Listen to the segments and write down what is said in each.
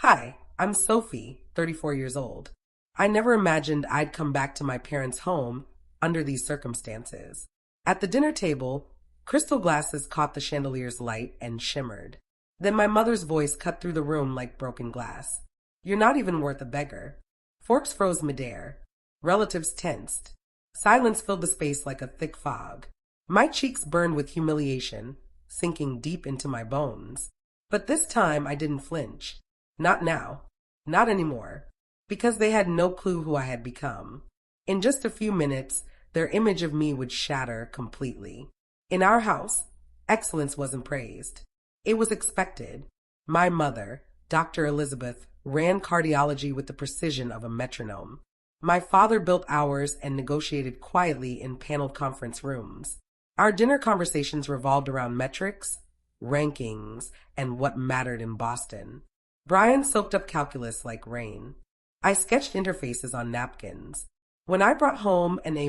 Hi, I'm Sophie, 34 years old. I never imagined I'd come back to my parents' home under these circumstances. At the dinner table, crystal glasses caught the chandelier's light and shimmered. Then my mother's voice cut through the room like broken glass. You're not even worth a beggar. Forks froze midair. Relatives tensed. Silence filled the space like a thick fog. My cheeks burned with humiliation, sinking deep into my bones. But this time I didn't flinch. Not now. Not anymore. Because they had no clue who I had become. In just a few minutes, their image of me would shatter completely. In our house, excellence wasn't praised. It was expected. My mother, Dr. Elizabeth, ran cardiology with the precision of a metronome. My father built hours and negotiated quietly in paneled conference rooms. Our dinner conversations revolved around metrics, rankings, and what mattered in Boston. Brian soaked up calculus like rain. I sketched interfaces on napkins. When I brought home an A-,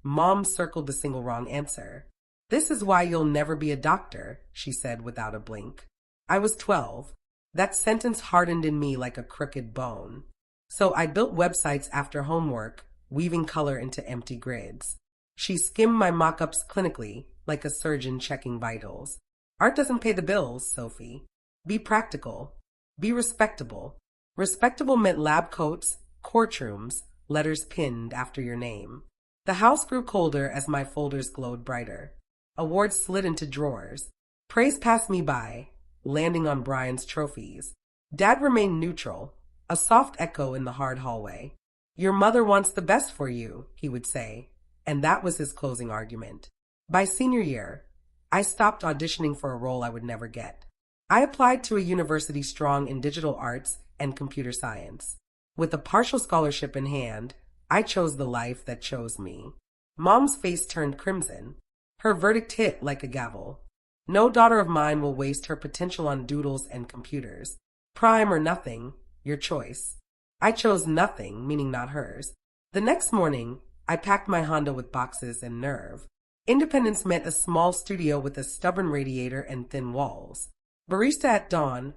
Mom circled the single wrong answer. This is why you'll never be a doctor, she said without a blink. I was 12. That sentence hardened in me like a crooked bone. So I built websites after homework, weaving color into empty grids. She skimmed my mock-ups clinically, like a surgeon checking vitals. Art doesn't pay the bills, Sophie. Be practical. Be respectable. Respectable meant lab coats, courtrooms, letters pinned after your name. The house grew colder as my folders glowed brighter. Awards slid into drawers. Praise passed me by, landing on Brian's trophies. Dad remained neutral, a soft echo in the hard hallway. Your mother wants the best for you, he would say, and that was his closing argument. By senior year, I stopped auditioning for a role I would never get. I applied to a university strong in digital arts and computer science. With a partial scholarship in hand, I chose the life that chose me. Mom's face turned crimson. Her verdict hit like a gavel. No daughter of mine will waste her potential on doodles and computers. Prime or nothing, your choice. I chose nothing, meaning not hers. The next morning, I packed my Honda with boxes and nerve. Independence meant a small studio with a stubborn radiator and thin walls. Barista at dawn,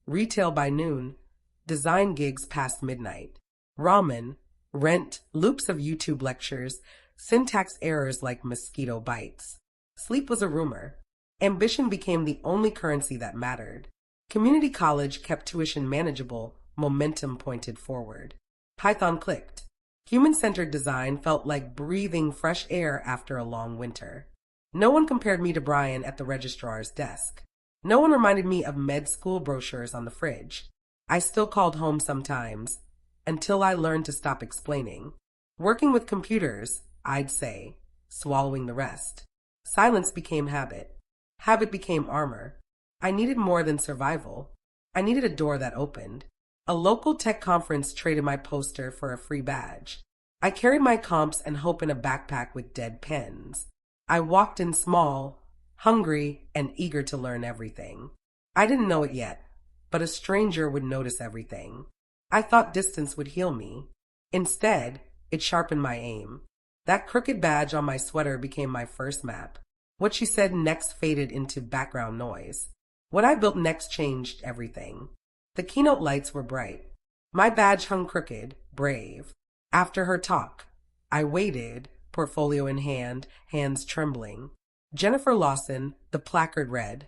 retail by noon, design gigs past midnight. Ramen, rent, loops of YouTube lectures, syntax errors like mosquito bites. Sleep was a rumor. Ambition became the only currency that mattered. Community college kept tuition manageable, momentum pointed forward. Python clicked. Human-centered design felt like breathing fresh air after a long winter. No one compared me to Brian at the registrar's desk. No one reminded me of med school brochures on the fridge. I still called home sometimes, until I learned to stop explaining. Working with computers, I'd say, swallowing the rest. Silence became habit. Habit became armor. I needed more than survival. I needed a door that opened. A local tech conference traded my poster for a free badge. I carried my comps and hope in a backpack with dead pens. I walked in small, hungry, and eager to learn everything. I didn't know it yet, but a stranger would notice everything. I thought distance would heal me. Instead, it sharpened my aim. That crooked badge on my sweater became my first map. What she said next faded into background noise. What I built next changed everything. The keynote lights were bright. My badge hung crooked, brave. After her talk, I waited, portfolio in hand, hands trembling. Jennifer Lawson, the placard read,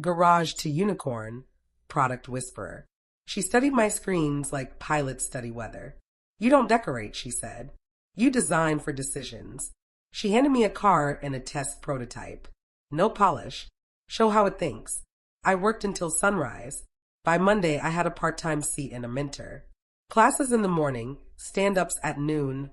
Garage to Unicorn, Product Whisperer. She studied my screens like pilots study weather. You don't decorate, she said. You design for decisions. She handed me a car and a test prototype. No polish. Show how it thinks. I worked until sunrise. By Monday, I had a part-time seat and a mentor. Classes in the morning, stand-ups at noon,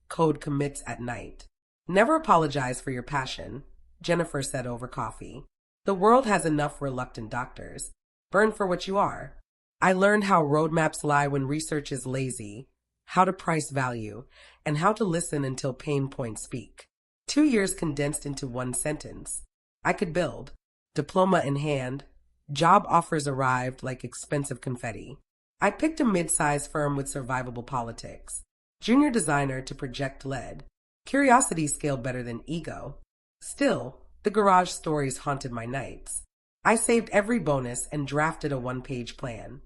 code commits at night. Never apologize for your passion, Jennifer said over coffee. The world has enough reluctant doctors. Burn for what you are. I learned how roadmaps lie when research is lazy, how to price value, and how to listen until pain points speak. 2 years condensed into one sentence. I could build. Diploma in hand. Job offers arrived like expensive confetti. I picked a mid-sized firm with survivable politics. Junior designer to project lead. Curiosity scaled better than ego. Still, the garage stories haunted my nights. I saved every bonus and drafted a one-page plan.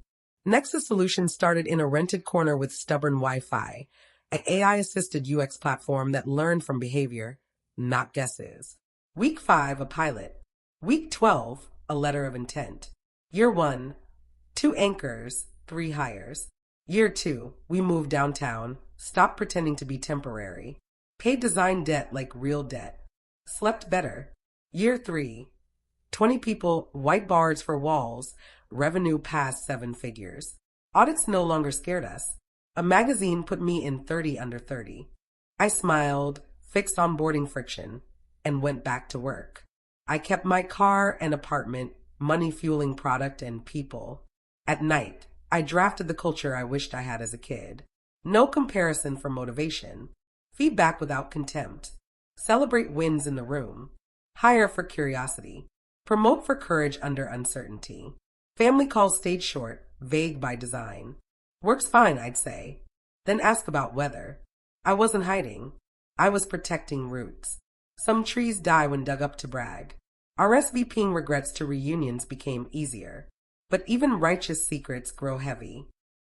Nexus Solutions started in a rented corner with stubborn Wi-Fi, an AI-assisted UX platform that learned from behavior, not guesses. Week 5, a pilot. Week 12, a letter of intent. Year 1, 2 anchors, 3 hires. Year 2, we moved downtown, stopped pretending to be temporary. Paid design debt like real debt. Slept better. Year 3, 20 people, white bars for walls, revenue past 7 figures. Audits no longer scared us. A magazine put me in 30 under 30. I smiled, fixed onboarding friction, and went back to work. I kept my car and apartment, money fueling product and people. At night, I drafted the culture I wished I had as a kid. No comparison for motivation. Feedback without contempt. Celebrate wins in the room. Hire for curiosity. Promote for courage under uncertainty. Family calls stayed short, vague by design. Works fine, I'd say. Then ask about weather. I wasn't hiding. I was protecting roots. Some trees die when dug up to brag. RSVPing regrets to reunions became easier. But even righteous secrets grow heavy.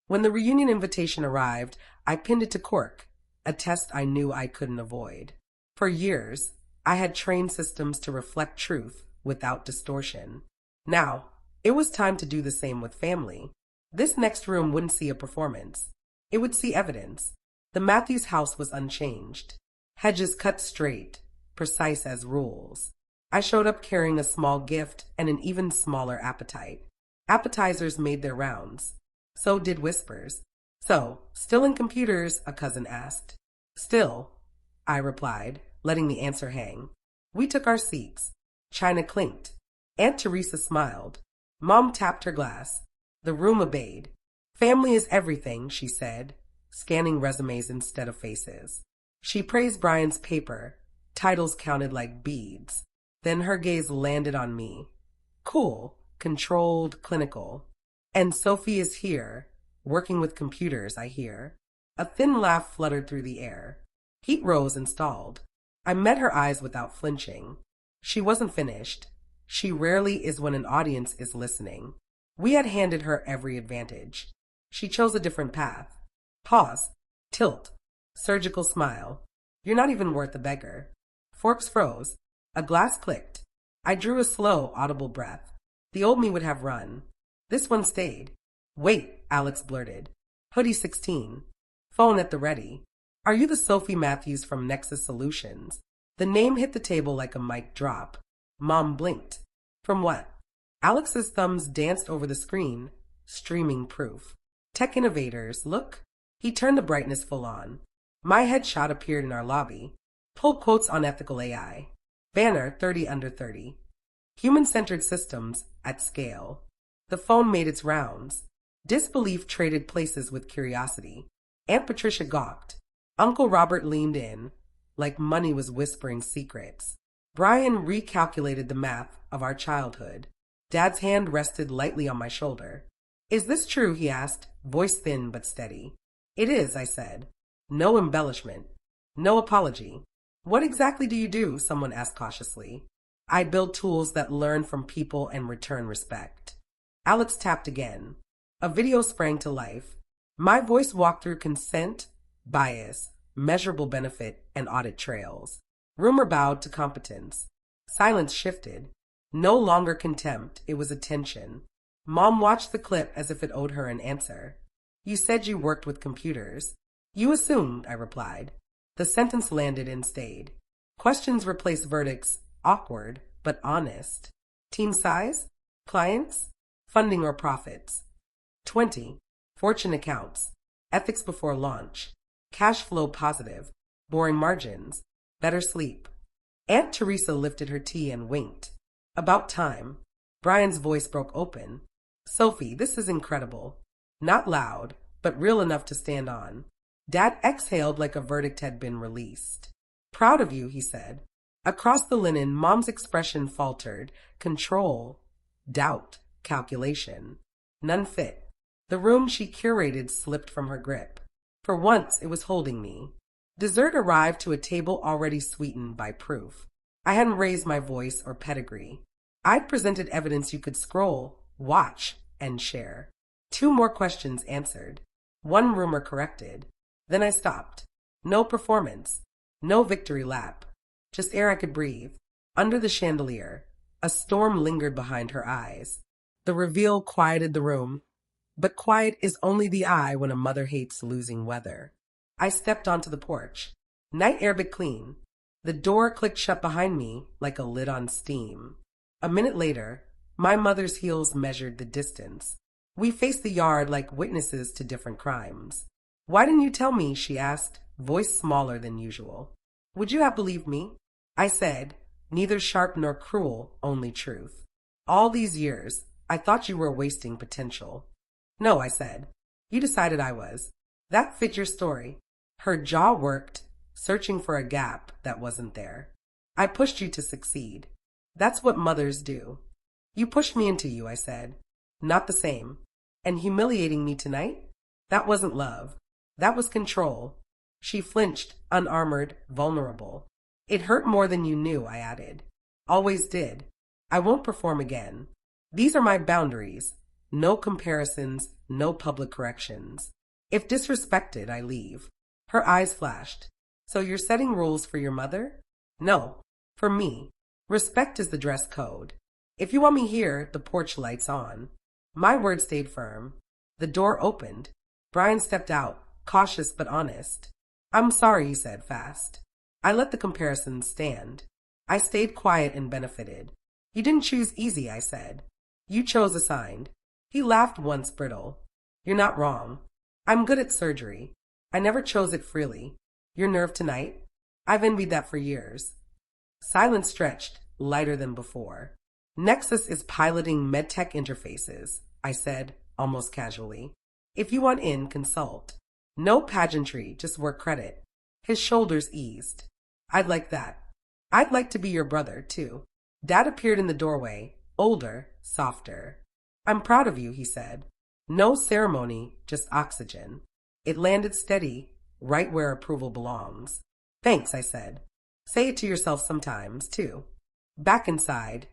When the reunion invitation arrived, I pinned it to cork, a test I knew I couldn't avoid. For years, I had trained systems to reflect truth without distortion. Now, it was time to do the same with family. This next room wouldn't see a performance. It would see evidence. The Matthews house was unchanged. Hedges cut straight, precise as rules. I showed up carrying a small gift and an even smaller appetite. Appetizers made their rounds. So did whispers. "So, still in computers?" a cousin asked. "Still," I replied, letting the answer hang. We took our seats. China clinked. Aunt Teresa smiled. Mom tapped her glass. The room obeyed. "Family is everything," she said, scanning resumes instead of faces. She praised Brian's paper. Titles counted like beads. Then her gaze landed on me. Cool, controlled, clinical. "And Sophie is here, working with computers, I hear." A thin laugh fluttered through the air. Heat rose and stalled. I met her eyes without flinching. She wasn't finished. She rarely is when an audience is listening. We had handed her every advantage. She chose a different path. Pause. Tilt. Surgical smile. "You're not even worth a beggar." Forks froze. A glass clicked. I drew a slow, audible breath. The old me would have run. This one stayed. "Wait," Alex blurted. Hoodie 16. Phone at the ready. "Are you the Sophie Matthews from Nexus Solutions?" The name hit the table like a mic drop. Mom blinked. "From what?" Alex's thumbs danced over the screen, streaming proof. "Tech innovators, look." He turned the brightness full on. My headshot appeared in our lobby. Pull quotes on ethical AI. Banner 30 under 30. Human-centered systems at scale. The phone made its rounds. Disbelief traded places with curiosity. Aunt Patricia gawked. Uncle Robert leaned in, like money was whispering secrets. Brian recalculated the math of our childhood. Dad's hand rested lightly on my shoulder. "Is this true?" he asked, voice thin but steady. "It is," I said. No embellishment. No apology. "What exactly do you do?" someone asked cautiously. "I build tools that learn from people and return respect." Alex tapped again. A video sprang to life. My voice walked through consent, bias, measurable benefit, and audit trails. Rumor bowed to competence. Silence shifted. No longer contempt, it was attention. Mom watched the clip as if it owed her an answer. "You said you worked with computers." "You assumed," I replied. The sentence landed and stayed. Questions replaced verdicts, awkward, but honest. Team size? Clients? Funding or profits? 20. Fortune accounts. Ethics before launch. Cash flow positive. Boring margins. Better sleep. Aunt Teresa lifted her tea and winked. "About time." Brian's voice broke open. "Sophie, this is incredible." Not loud, but real enough to stand on. Dad exhaled like a verdict had been released. "Proud of you," he said. Across the linen, Mom's expression faltered. Control, doubt, calculation. None fit. The room she curated slipped from her grip. For once, it was holding me. Dessert arrived to a table already sweetened by proof. I hadn't raised my voice or pedigree. I'd presented evidence you could scroll, watch, and share. 2 more questions answered. 1 rumor corrected. Then I stopped. No performance. No victory lap. Just air I could breathe. Under the chandelier, a storm lingered behind her eyes. The reveal quieted the room. But quiet is only the eye when a mother hates losing weather. I stepped onto the porch. Night air but clean. The door clicked shut behind me like a lid on steam. A minute later, my mother's heels measured the distance. We faced the yard like witnesses to different crimes. "Why didn't you tell me?" she asked, voice smaller than usual. "Would you have believed me?" I said, neither sharp nor cruel, only truth. "All these years, I thought you were wasting potential." "No," I said. "You decided I was. That fit your story." Her jaw worked, searching for a gap that wasn't there. "I pushed you to succeed. That's what mothers do." "You pushed me into you," I said. "Not the same. And humiliating me tonight? That wasn't love. That was control." She flinched, unarmored, vulnerable. "It hurt more than you knew," I added. "Always did. I won't perform again. These are my boundaries. No comparisons, no public corrections. If disrespected, I leave." Her eyes flashed. "So you're setting rules for your mother?" "No, for me. Respect is the dress code. If you want me here, the porch light's on." My word stayed firm. The door opened. Brian stepped out, cautious but honest. "I'm sorry," he said fast. I let the comparisons stand. I stayed quiet and benefited. "You didn't choose easy," I said. "You chose assigned." He laughed once brittle. "You're not wrong. I'm good at surgery. I never chose it freely. Your nerve tonight? I've envied that for years." Silence stretched, lighter than before. "Nexus is piloting medtech interfaces," I said, almost casually. "If you want in, consult. No pageantry, just work credit." His shoulders eased. "I'd like that. I'd like to be your brother, too." Dad appeared in the doorway, older, softer. "I'm proud of you," he said. No ceremony, just oxygen. It landed steady, right where approval belongs. "Thanks," I said. "Say it to yourself sometimes, too." Back inside,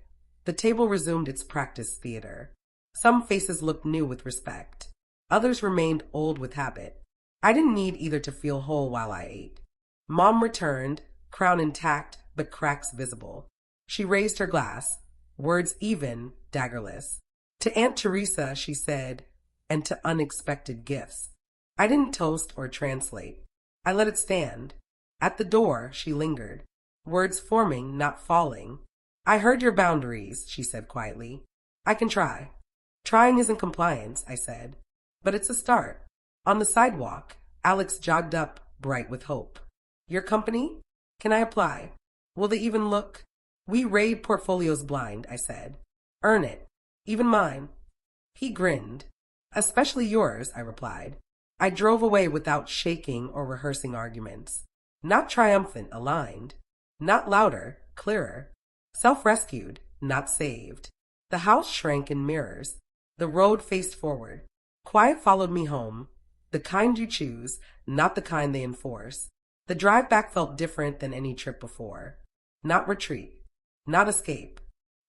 the table resumed its practice theater. Some faces looked new with respect. Others remained old with habit. I didn't need either to feel whole while I ate. Mom returned, crown intact, but cracks visible. She raised her glass, words even, daggerless. "To Aunt Teresa," she said, "and to unexpected gifts." I didn't toast or translate. I let it stand. At the door, she lingered, words forming, not falling. "I heard your boundaries," she said quietly. "I can try." "Trying isn't compliance," I said. "But it's a start." On the sidewalk, Alex jogged up, bright with hope. "Your company? Can I apply? Will they even look?" "We raid portfolios blind," I said. "Earn it. Even mine." He grinned. "Especially yours," I replied. I drove away without shaking or rehearsing arguments. Not triumphant, aligned. Not louder, clearer. Self-rescued, not saved. The house shrank in mirrors. The road faced forward. Quiet followed me home. The kind you choose, not the kind they enforce. The drive back felt different than any trip before. Not retreat. Not escape.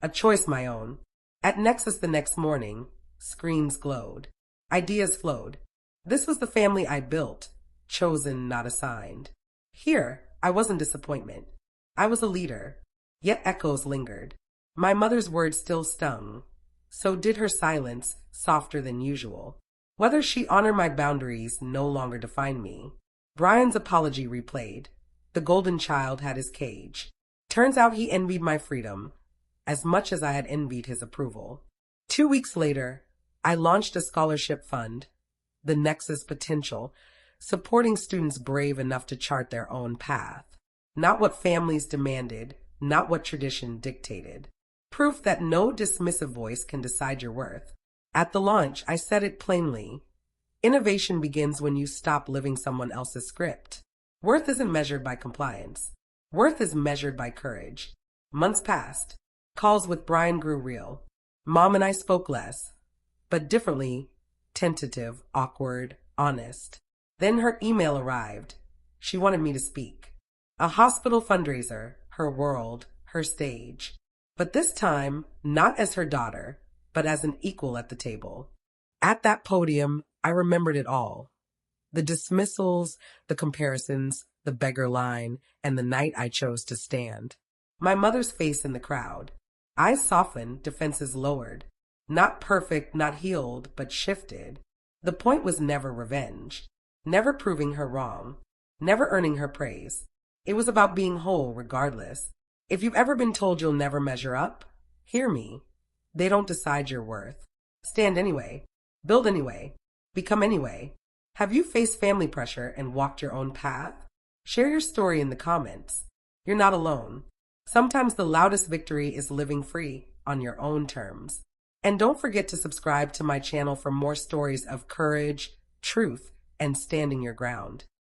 A choice my own. At Nexus the next morning, screens glowed. Ideas flowed. This was the family I built, chosen, not assigned. Here, I wasn't disappointment. I was a leader. Yet echoes lingered. My mother's words still stung. So did her silence, softer than usual. Whether she honored my boundaries no longer defined me. Brian's apology replayed. The golden child had his cage. Turns out he envied my freedom, as much as I had envied his approval. 2 weeks later, I launched a scholarship fund, the Nexus Potential, supporting students brave enough to chart their own path. Not what families demanded, not what tradition dictated. Proof that no dismissive voice can decide your worth. At the launch, I said it plainly. Innovation begins when you stop living someone else's script. Worth isn't measured by compliance. Worth is measured by courage. Months passed. Calls with Brian grew real. Mom and I spoke less, but differently, tentative, awkward, honest. Then her email arrived. She wanted me to speak. A hospital fundraiser, her world, her stage. But this time, not as her daughter, but as an equal at the table. At that podium, I remembered it all. The dismissals, the comparisons, the beggar line, and the night I chose to stand. My mother's face in the crowd. Eyes softened, defenses lowered. Not perfect, not healed, but shifted. The point was never revenge, never proving her wrong, never earning her praise. It was about being whole regardless. If you've ever been told you'll never measure up, hear me. They don't decide your worth. Stand anyway. Build anyway. Become anyway. Have you faced family pressure and walked your own path? Share your story in the comments. You're not alone. Sometimes the loudest victory is living free on your own terms. And don't forget to subscribe to my channel for more stories of courage, truth, and standing your ground.